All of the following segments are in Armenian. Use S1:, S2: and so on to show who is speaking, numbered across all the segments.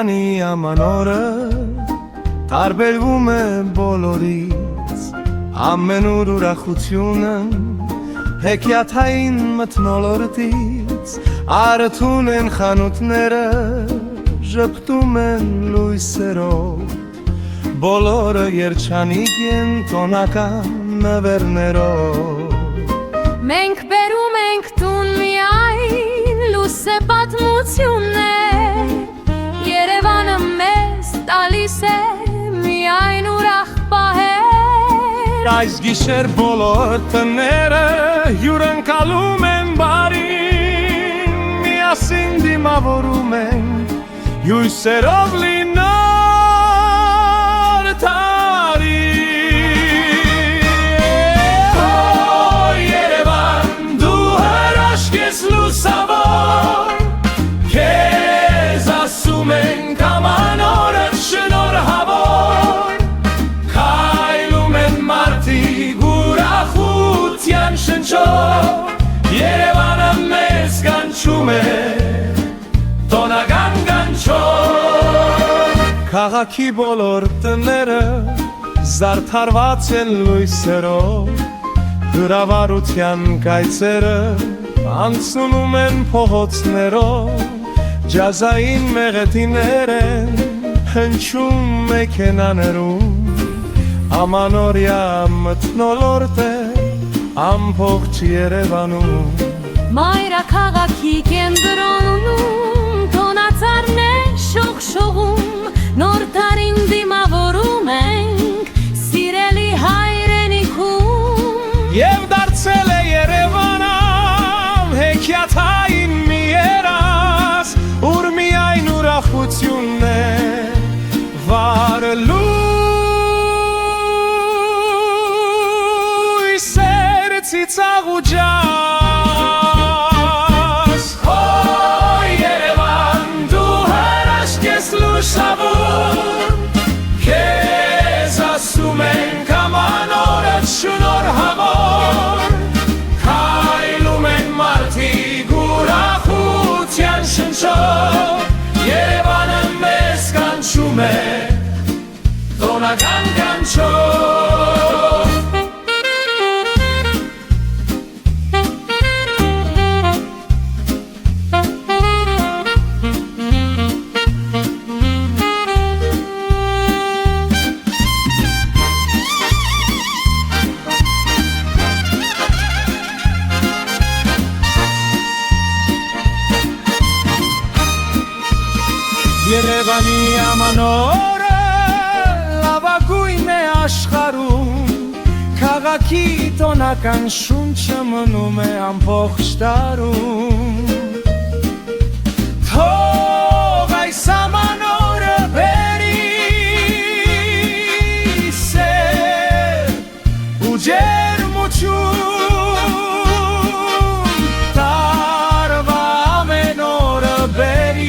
S1: Երևանի ամանորը տարբերվում է բոլորից, ամենուր ուրախությունը հեքիաթային մթնոլորտից, արթուն են խանութները, ժպտում են լույսերով, բոլորը երջանիկ են տոնական նվերներով։
S2: Մենք բերում ենք տուն միայն լույսե պատմություններ, Երևանը մեզ տալիս է միայն ուրախ պահեր։
S1: Այս գիշեր բոլոր տները հյուրընկալում են բարին, միասին դիմավորում են հյուսերով լի նոր տարի։ Երևան դու հրաշք ես լուսավոր, քեզ ասում ենք ամանորդ շնորհավոր, քայլում են մարդիկ ուրախության շնչով, Երևանը մեզ կանչում է տոնական կանչով։ Քաղաքի բոլոր տները զարդարված են լույսերով, հրավառության կայծերը անցնում են փողոցներով, ջազային մեղեդիներ են հնչում մեքենաներում, ամանորյա մթնոլորտ է ամբողջ Երևանում։
S2: Մայրաքաղաքի կենտրոնում տոնածառն է շողշողում, նոր տարին դիմավորում ենք սիրելի հայրենիքում։
S1: Եվ դարձել է Երևանը հեքիաթային մի երազ, ուր միայն ուրախությունն է վառ լույսեր ծիծաղ ու ջազ։ Երևան դու հրաշք ես լուսավոր, քեզ ասում ենք ամանորդ շնորհավոր, քայլում են մարդիկ ուրախության շնչով, Երևանը մեզ կանչում է տոնական կանչով։ Երևանի ամանորը լավագույնն է աշխարհում, քաղաքի տոնական շունչը մնում է ամբողջ տարում։ Թող այս ամանորը բերի սեր ու ջերմություն, տարվա ամեն օրը բերի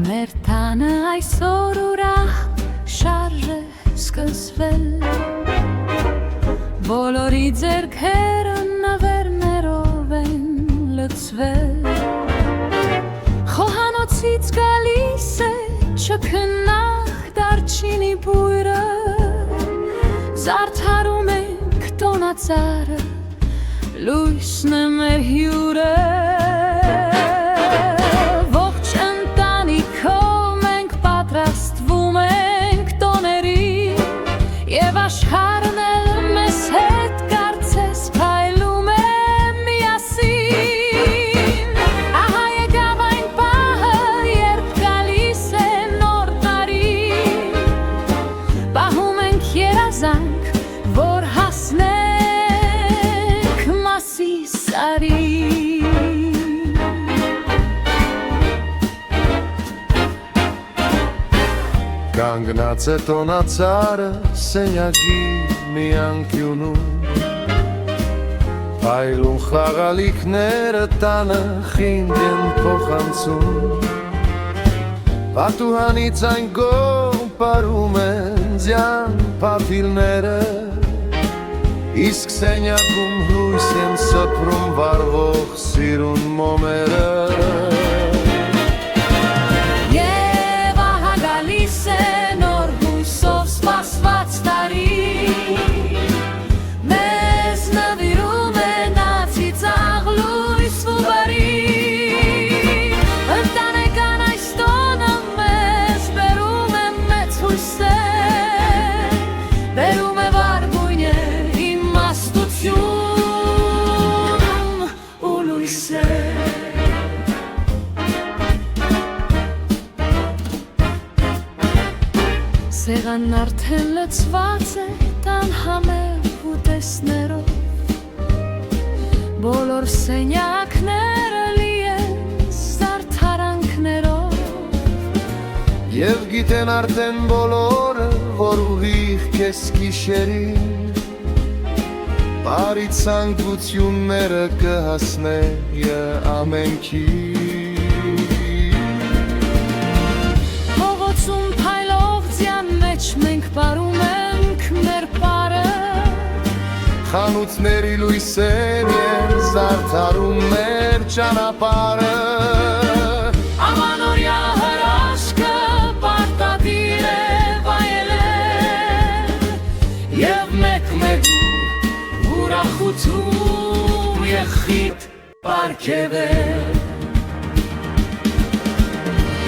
S2: Մեր տանը այսօր ուրախ շարժ է սկսվել, բոլորի ձեռքերը նվերներով են լցվել, խոհանոցից գալիս է չքնաղ դարչինի բույրը, զարդարում ենք տոնածառը, լույսն է մեր հյուրը։ Աշխարհն էլ մեզ հետ կարծես փայլում է միասին, ահա եկավ այն պահը, երբ գալիս է նոր տարի, պահում ենք երազանք, որ հասնենք Մասի սարի։
S1: Կանգ
S3: Գնաց է տոնացարը սենյակի մի անկյունում Այլում խաղալիքները տանը խինդ են փոխանցում Պատուհանից այն կողմ պարում են ձյան փաթիլները Իսկ սենյակում հույս են սփռում վառվող սիրուն մոմերը
S2: Եվ ահա գալիս է նոր հույսով սպասված տարի Մեզ նվիրում է նա ծիծաղ լույս ու բարի Ընտանեկան այս տոնը մեզ բերում է մեծ հույսեր Բերում է վարգույներ իմաստություն ու լույսեր Սեղանն արդեն լցված է տան համեղ ուտեսներով Բոլոր սենյակները լի են զարդարանքներով
S3: Եվ գիտեն արդեն բոլորը, որ ուղիղ քեզ գիշերին Բարի ցանկությունները կհասնեի ամենքի
S2: Փողոցում փայլող ձյան մեջ մենք պարում ենք մեր պարը
S3: Խանութների լույսեր են զարդարում մեր ճանապարհը
S2: Ամանորյա հրաշքը պարտադիր է վայելել
S1: Եվ մեկ-մեկու ուրախություն եղիտ պարգևել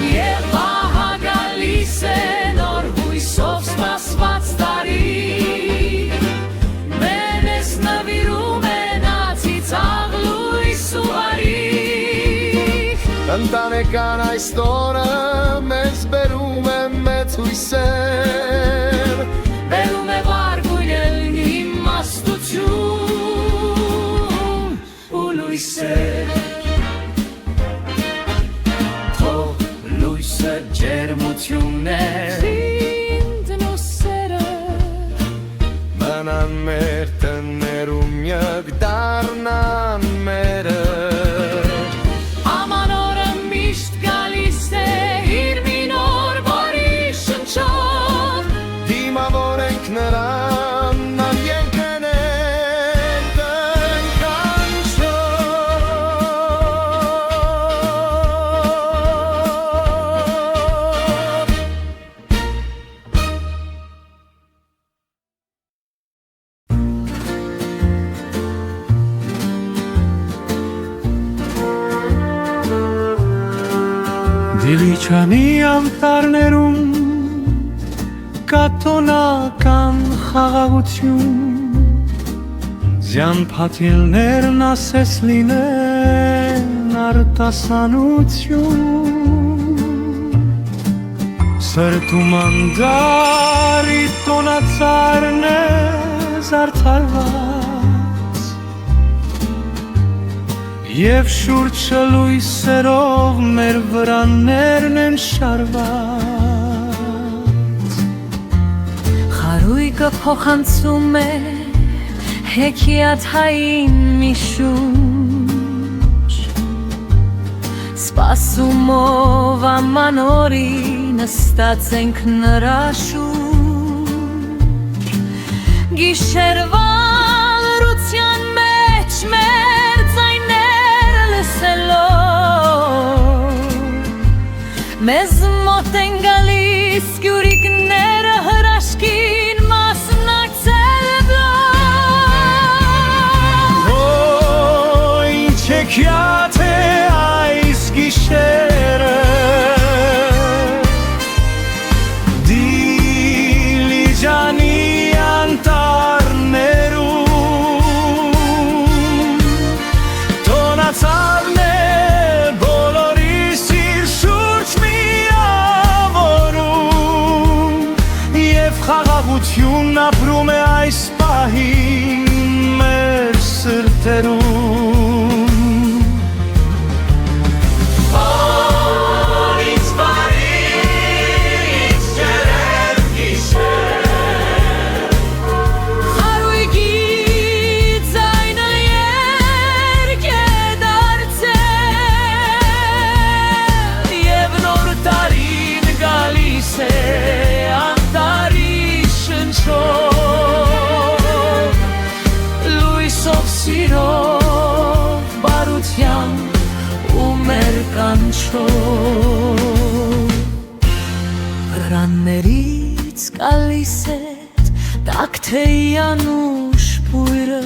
S1: Եվ ահա գալիս է նոր հույսով սպասված տարի Մեզ նվիրում է նա ծիծաղ լույս ու բարի
S3: Ընտանեկան այս տոնը մեզ բերում է մեծ հույսեր
S2: Բերում է վարգույներ իմաստություն ու լույսեր
S1: Թող լույսը ջերմությունն է
S2: Սինդն ու սերը
S3: Մնան մեր տներում միակ դառնան մերը
S2: Աման օրը միշտ գալիս է իր մի նոր բարի շնչով
S3: Դիմավոր ենք նրան նամյենքն ենք ընկանչով
S1: Դիլիչանի անտառներում կատոնական խաղաղություն Ձյան փաթիլներն ասես լինեն արտասանություն Սրտում անդարի տոնածարն է զարդարված Եվ շուրջը լույսերով մեր վրաններն են շարված
S2: Խարույկը փոխանցում է հեքիաթային մի շունչ Սպասումով աման օրի նստած ենք նրա շուրջ Գիշերվա լռության մեջ մեր ձայները լսելով Մեզ մոտ են գալիս գյուրիկները հրաշքին մասնակցելով
S1: Ինչ հեքիաթ է այս գիշերը Դիլիջանի անտառներում Տոնացավն է բոլորիս իր շուրջ միավորում Եվ խաղաղությունն ապրում է այս պահին մեր սրտերում
S3: Ինչ բարի, ինչ ջերմ
S2: կանչով Վրաններից գալիս է տակթեյանուշ բույրը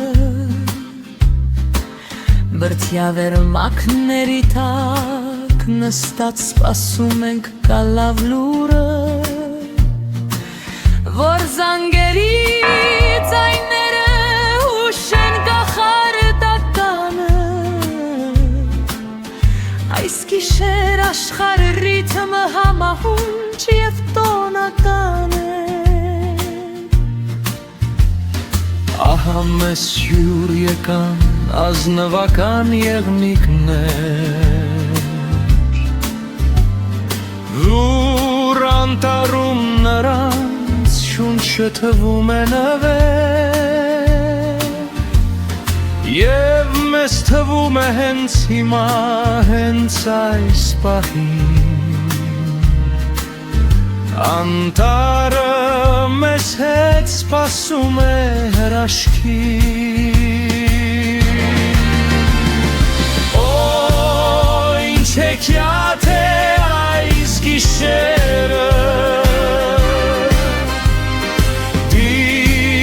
S2: Բրդյավեր մակների տակ նստած սպասում ենք գալավ լուրը Որ զանգերի ձայները հուշեն կախարդականը Այս գիշեր աշխարհը ռիթմը համահունչ և տոնական է
S1: Ահա մեզ հյուր եկան ազնվական եղնիկներ Որ անտառում նրանց շունչը թվում է նվեր Եվ մեզ թվում է հենց հիմա, հենց այս պահին Անտառը մեզ հետ սպասում է հրաշքի Օ, ինչ հեքիաթ է այս գիշերը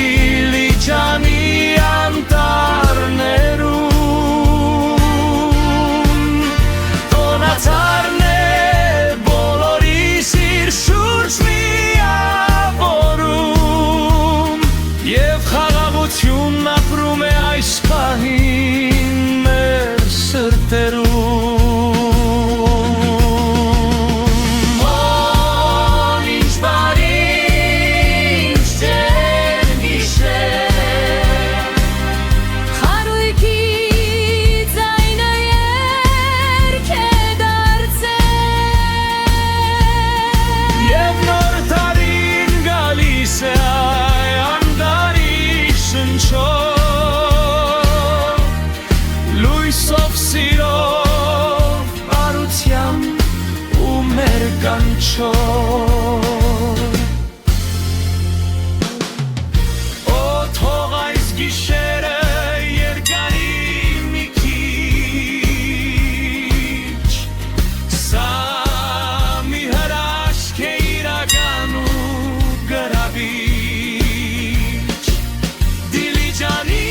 S1: Դիլիջանի անտառներում Տոնացարն է բոլորիս իր շուրջ միավորում Եվ խաղաղությունն ապրում է այս պահին մեր սրտերում Լույսով սիրով բարությամբ ու մեր կանչով Օ թող այս գիշերը երկարի մի քիչ Սա մի հրաշք է իրական ու գրավիչ Դիլիջանի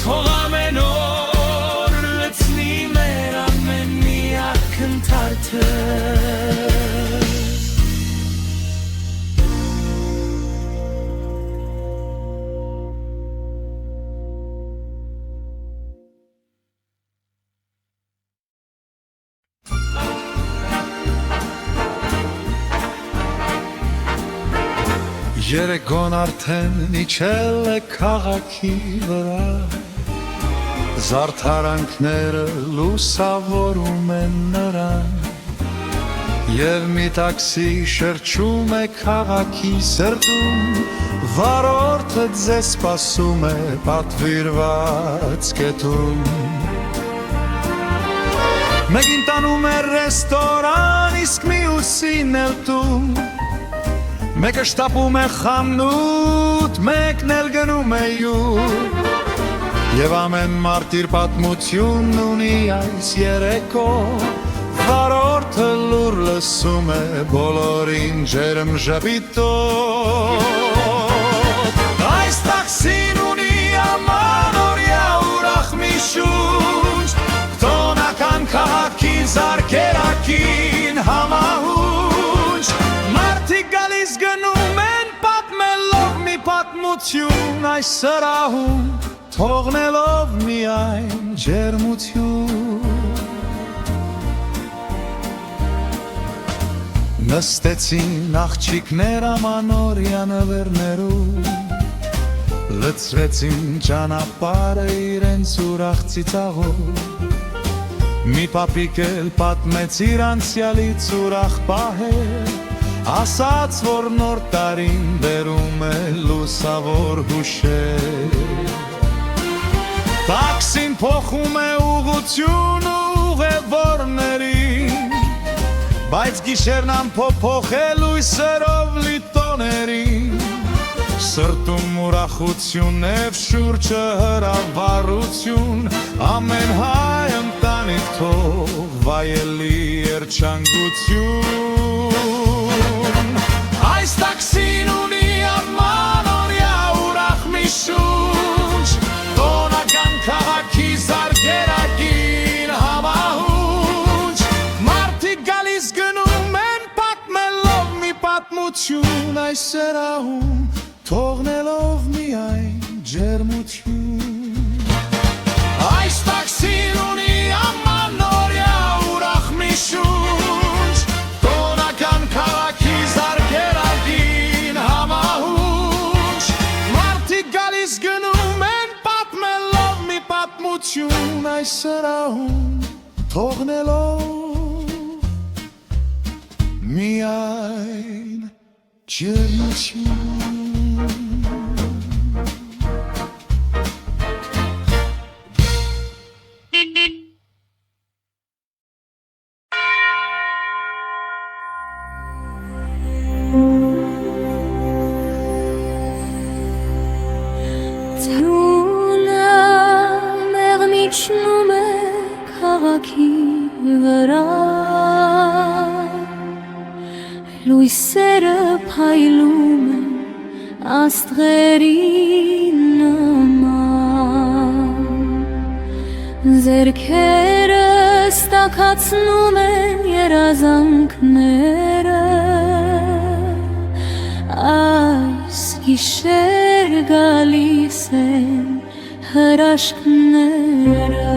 S1: Թող ամեն օր լցնի մեր ամեն մի ակնթարթը
S3: Երեկոն արդեն իջել է քաղաքի վրա Զարդարանքները լուսավորում են նրան Եվ մի տաքսի շրջում է քաղաքի սրտում Վարորդը ձեզ սպասում է պատվիրված կետում Մեկին տանում է ռեստորան, իսկ մյուսին էլ տուն Մեկը շտապում է խանութ, մեկն էլ գնում է յուր Եվ ամեն մարդ իր պատմությունն ունի այս երեկո Վարորդը լուր լսում է բոլորին ջերմ ժպիտով Այս տաքսին ունի ամանորյա ուրախ մի շունչ Տոնական քաղաքի զարկերակին համահունչ Մարդիկ գալիս գնում են պատմելով մի պատմություն այս սրահում Թողնելով միայն ջերմություն Նստեցին աղջիկներ ամանորյա նվերներում Լցրեցին ճանապարհը իրենց ուրախ ծիծաղով Մի պապիկ էլ պատմեց իր անցյալից ուրախ պահեր Ասաց, որ նոր տարին բերում է լուսավոր հուշեր Տաքսին փոխում է ուղղություն ուղևորներին Բայց գիշերն ամփոփոխ է լույսերով լի տոներին Սրտում ուրախություն և շուրջը հրավառություն Ամեն հայ ընտանիք թող վայելի երջանկություն Այս տաքսին ունի ամանորյա ուրախ մի շունչ Տոնական քաղաքի զարգերագին համահունչ Մարդիկ գալիս գնում են պատմելով մի պատմություն այս սրահում Թողնելով միայն ջերմություն Այս տաքսին ունի ամանորյա ուրախ մի շունչ Տոնական քաղաքի զարգերագին համահունչ Մարդիկ գալիս գնում են պատմելով մի պատմություն այս սրահում Թողնելով միայն ջերմություն
S2: Մեղմիջնում է քաղաքի վրա Լույսերը փայլում են աստղերի նման Ձեռքերս տաքացնում են երազանքները Այս գիշեր գալիս են հրաշքները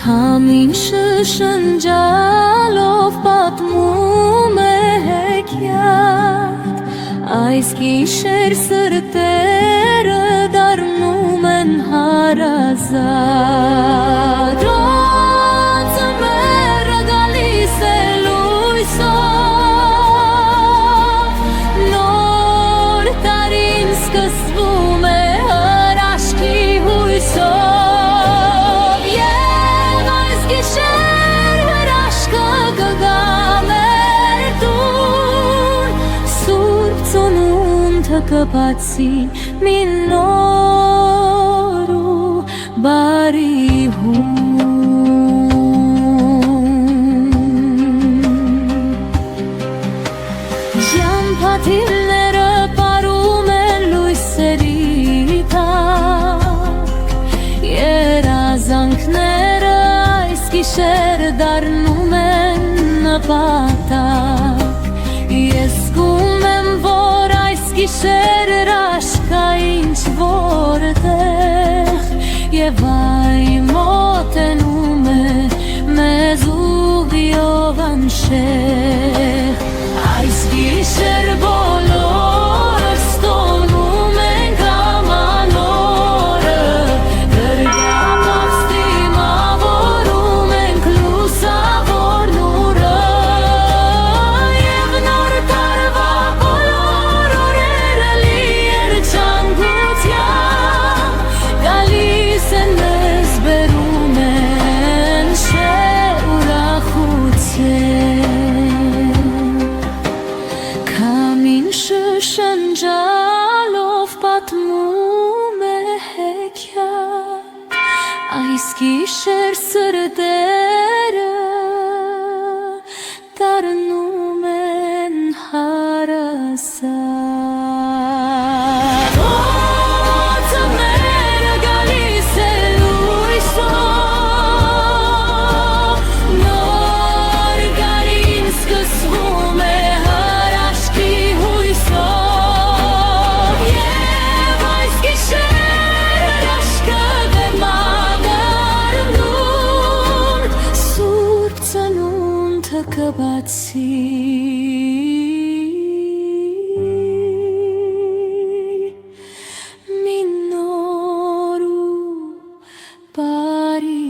S2: Քամինը շնջալով պատմում է հեքիաթ Այս գիշեր սրտերը դառնում են հարազատ Օծը մերը գալիս է լույսով Նոր տարին սկսվում է հրաշքի հույսով Եվ այս գիշեր հրաշքը կգա մեր տուն Սուրբ ծնունդը կբացի մի նոր ու բարի Ջամփաթիլները պարում են լույսերի տակ Երազանքները այս գիշեր դառնում են նպատակ Ես զգում եմ, որ այս գիշեր հրաշքա ինչ-որ տեղ Եվ այն մոտենում է մեզ ուղիով անշեղ Այս գիշեր բոլորս տոնում ենք ամանորը Գրգապով ստիմավորում ենք լուսավոր նուրը Եվ նոր տարվա բոլոր օրերը լի երջանկությամբ Գալիս են մեզ բերում են շեր ուրախություն Քամինը շնջալով պատմում է հեքիաթ Այս գիշեր սրտերը դառնում են հարազատ Օծը մերը գալիս է լույսով Նոր տարին սկսվում է հրաշքի հույսով Եվ այս գիշեր հրաշքը կգա մեր տուն Սուրբ ծնունդը կբացի մի նոր ու բարի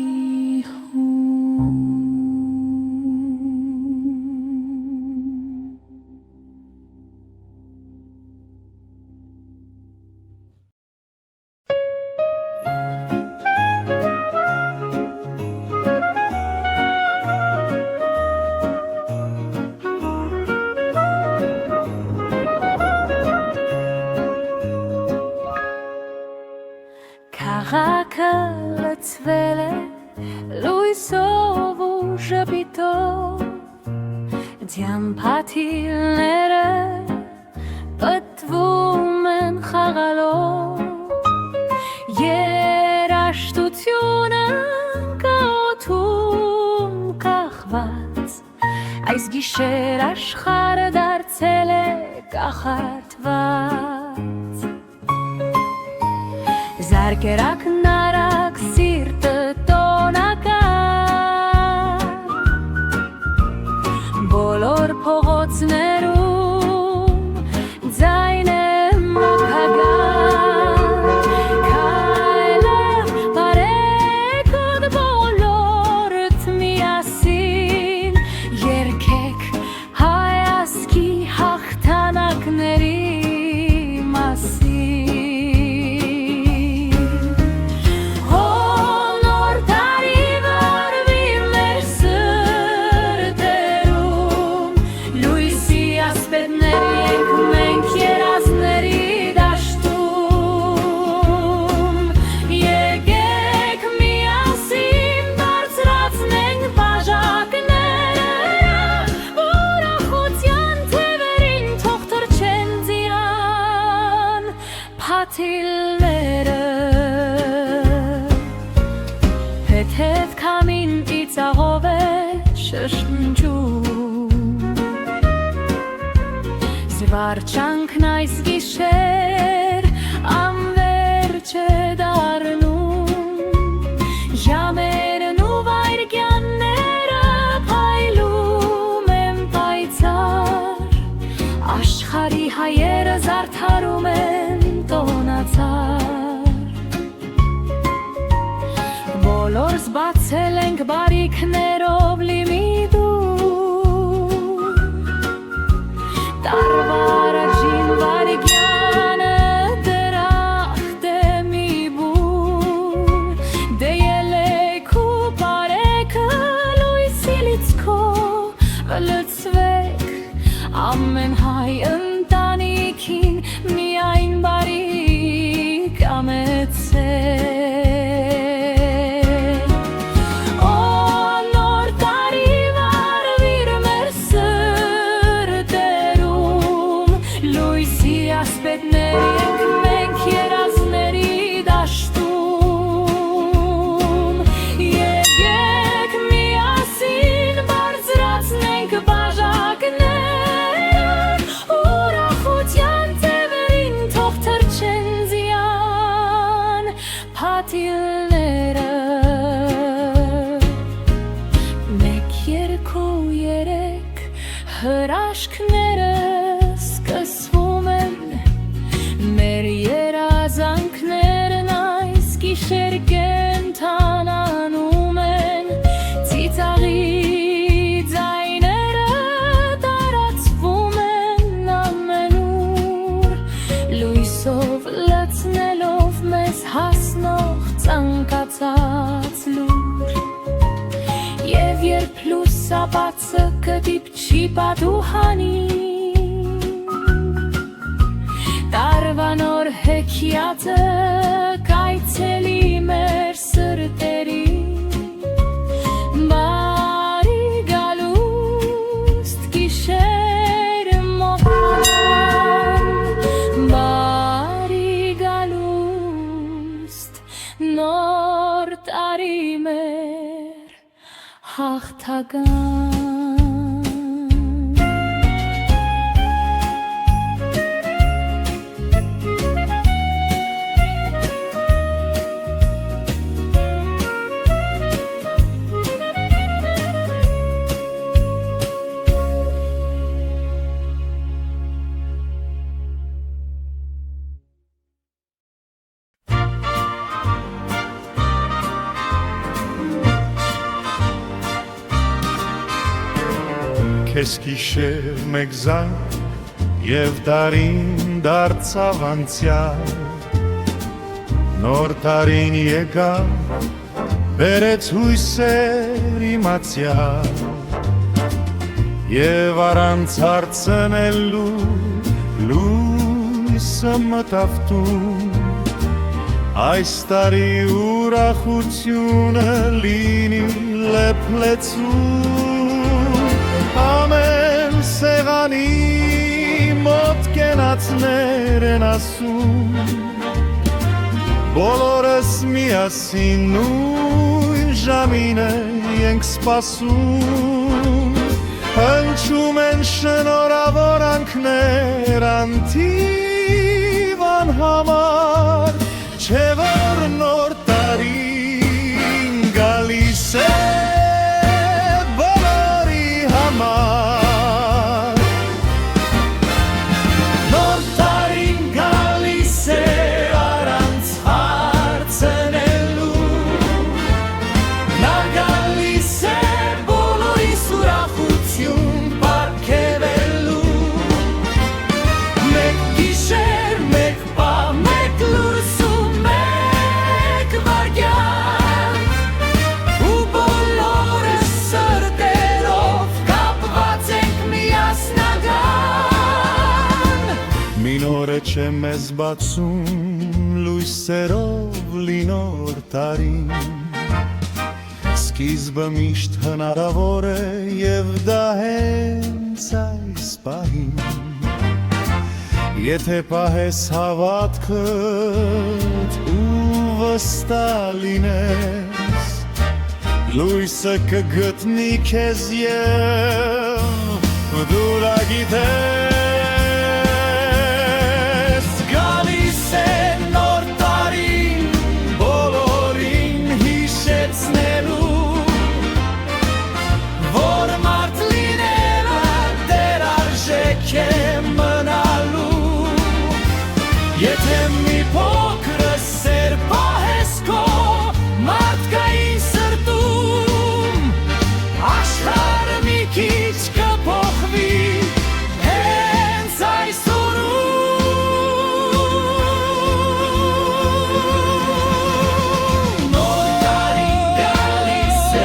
S2: սպիտով Ձյան փաթիլները պտվում են խաղալով Երաշտությունը կոթում կախված Այս գիշեր աշխարը դարձել է կախարդված Զարկերակն արագ սիրտը տոնակար Բոլոր փողոցներում ձայն է մոքագար Քայլեք բարեկոտ բոլորդ միասին Երգեք հայազգի հաղթանակների Փաթիլները Հետ քամին ծիծաղով է շշնջում Զվարճանքն այս գիշեր անվերջ է դառնում Ժամերն ու վայրկյանները փայլում են պայծառ Աշխարհի հայերը զարդարում են Բոլորս բացել ենք բարիքներով լիմիդում Տարվա առաջին վայրկյանը դրախտ է մի բուն Դե ելեք ու բարեկը լույսի լիցքով լցվեք ամեն հայ ընտանիքին միայն բարիք ամեցեք Օ նոր տարի վարվիր մեր սրտերում լույսի ասպետներ ենք մենք երազների դաշտում Եկեք միասին բարձրացնենք բաժակներ ուրախության ձևերին թող թռչեն ձյան փաթիլները Մեկ, երկու, երեք հրաշքները սկսվում են Մեր երազանքներն այս գիշեր կենդանանում են Ծիծաղի ձայները տարածվում են ամենուր Լույսով լցնելով մեզ հասնող ցանկացած լուր Եվ երբ լուսաբացը կդիպչի պատուհանին Տարվա նոր հեքիաթը կայցելի մեր սրտերին Բարի գալուստ գիշեր մոխան Բարի գալուստ նոր տարի մեր հաղթական
S3: Քեզ գիշեր մեկ զանգ եւ տարին դարձավ անցյալ Նոր տարին եկավ բերեց հույսեր իմացյալ Եվ առանց հարցնելու լույսը մտավ տուն Այս տարի ուրախությունը լինի լեփլեցում ամեն սեղանի մոտ կենացներ են ասում բոլորս միասին նույն ժամին ենք սպասում հնչում են շնորհավորանքներ անթիվան համար չէ որ նոր տարին գալիս է բոլորի համար նոր տարին գալիս է առանց հարցնելու նա գալիս է բոլորի ուրախություն պարգևելու մեկ գիշեր մեկ բան մեկ լույսում մեկ վայրկյան ու բոլորս սրտերով կապված ենք միասնական մի նոր է չէ մեզ բացում լույսերով լի նոր տարին սկիզբը միշտ հնարավոր է և դա հենց այս պահին եթե պահես հավատքդ ու վստահ լինես լույսը կգտնի քեզ և դու դա գիտես գալիս է նոր տարին բոլորին հիշեցնելու որ մարդ լինելը դեռ արժեք է մնալու եթե մի փոքր սեր պահես քո մարդկային սրտում աշխարհը մի քիչ կփոխվի հենց այս օրում նոր տարին գալիս է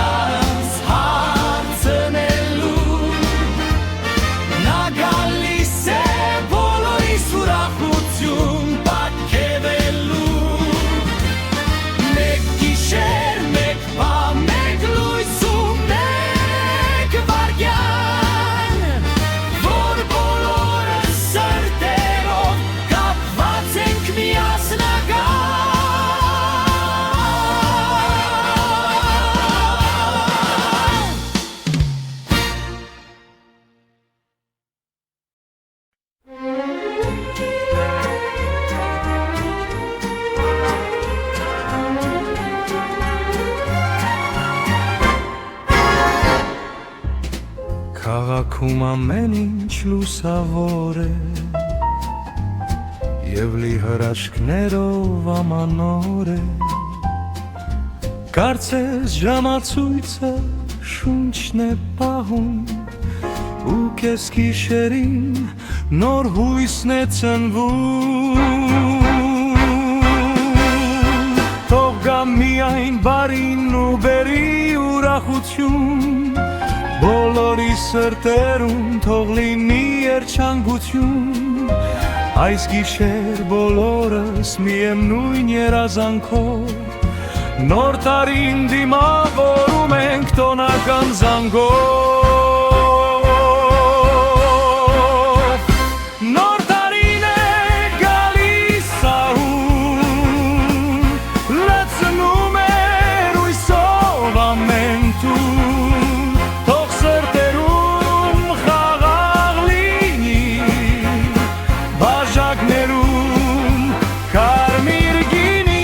S3: առանց հարցնելու նա գալիս է բոլորիս ուրախություն պարգևելու մեկ գիշեր մեկ բան մեկ լույսում մեկ վայրկյան որ բոլորս սրտերով կապված ենք միասնական Քաղաքում ամեն ինչ լուսավոր է և լի հրաշքներով ամանոր է կարծես ժամացույցը շունչն է պահում ու կես գիշերին նոր հույսն է ծնվում թող գա միայն բարին ու բերի ուրախություն բոլորի սրտերում թող լինի երջանկություն այս գիշեր բոլորս միևնույն երազանքով նոր տարին դիմավորում ենք տոնական զանգով նոր տարին է գալիս սահուն լցնում է հույսով ամեն տուն թող սրտերում խաղաղ լինի բաժակներում կարմիր գինի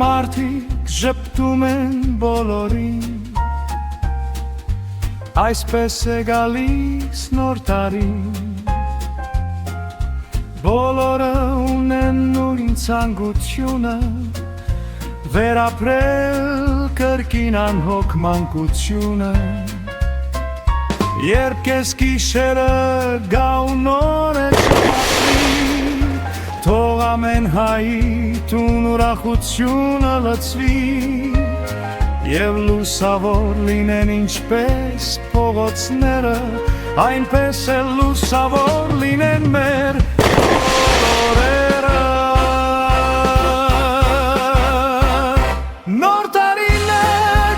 S3: մարդիկ ժպտում են բոլորին այսպես է գալիս նոր տարին բոլորը ունեն նույն ցանկությունը վերապրել կրկին անհոգ մանկությունը երբ կես գիշերը գա ու նոր է շփոթվի թող ամեն հայի տուն ուրախությունը լցվի Եվ լուսավոր լինեն ինչպես փողոցները Այնպես էլ լուսավոր լինեն մեր օրերը Նոր տարին է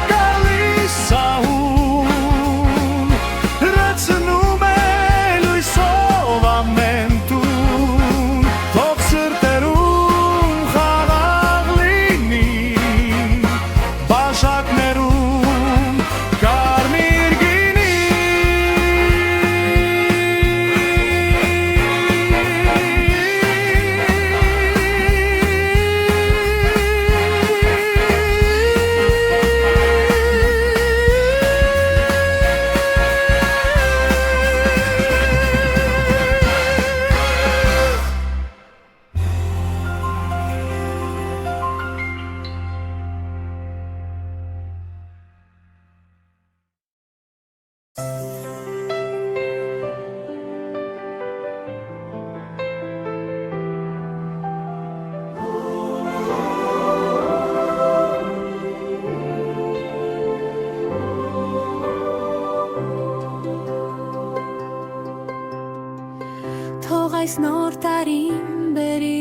S3: գալիս սահուն Հրացնում է լույսով ամեն տուն Թող սրտերում խաղաղ լինի Բաժակներում կարմիր գինի
S2: Թող այս նոր տարին բերի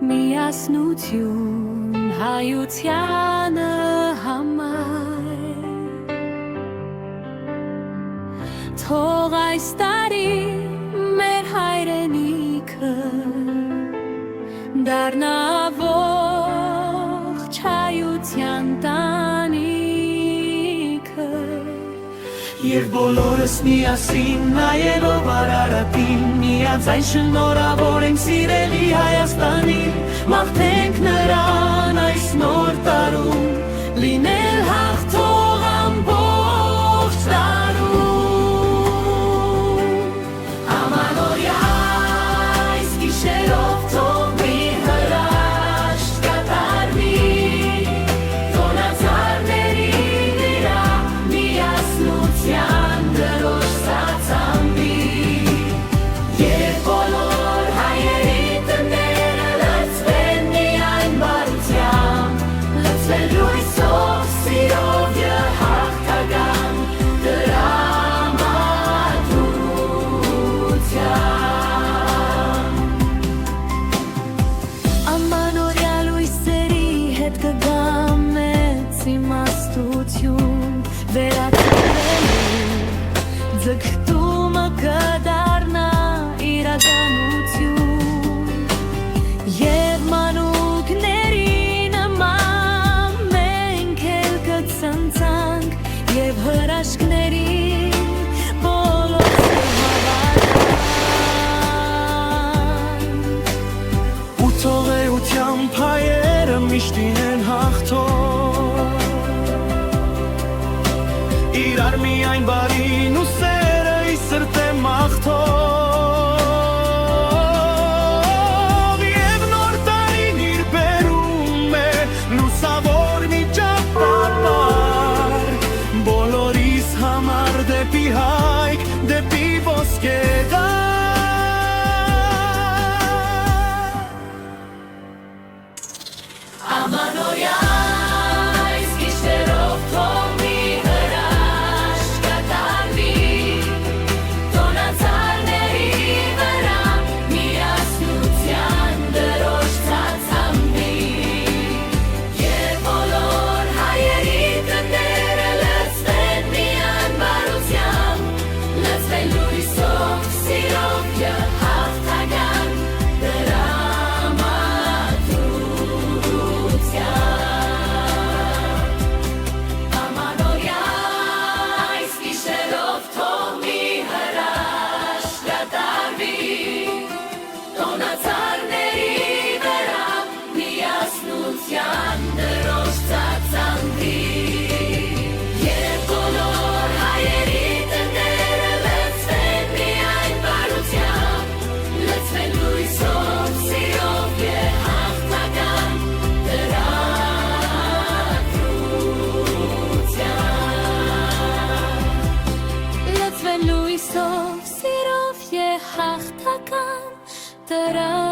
S2: միասնություն հայությանը համար Թող այս տարի մեր հայրենիքը դառնա ողջ հայության տանիքը
S1: Եվ բոլորս միասին նայելով Արարատին Միաձայն շնորհավոր ենք սիրելի Հայաստանին Մաղթենք նրան այս նոր տարում Լինել հաղթող ամբողջ տարում Ամանորյա այս գիշերով թող մի հրաշք կատարվի Տոնածառների վրա միասնության դրոշ ծածանվի Եվ բոլոր հայերի տները լցվեն միայն բարությամբ Լցվեն լույսով, սիրով և հաղթական տրամադրությամբ
S2: Ամանորյա լույսերի հետ կգամ մեծ իմաստություն Վերածվելու ձգտումը կդառնա իրականություն Եվ մանուկների նման մենք էլ կցնցանք Եվ հրաշքներին բոլորս կհավատանք
S1: Ու թող էությամբ հայերը միշտ լինեն հաղթող Իրար միայն բարին ու սերը ի սրտե մաղթող Եվ նոր տարին իր բերում է լուսավոր մի ճապարհար Բոլորիս համար դեպի հայք, դեպի ոսկե
S2: Ամանորյա այս գիշերով թող մի հրաշք կատարվի Տոնածառների վրա միասնության դրոշ ծածանվի Եվ բոլոր հայերի տները լցվեն միայն բարությամբ Լցվեն լույսով դրա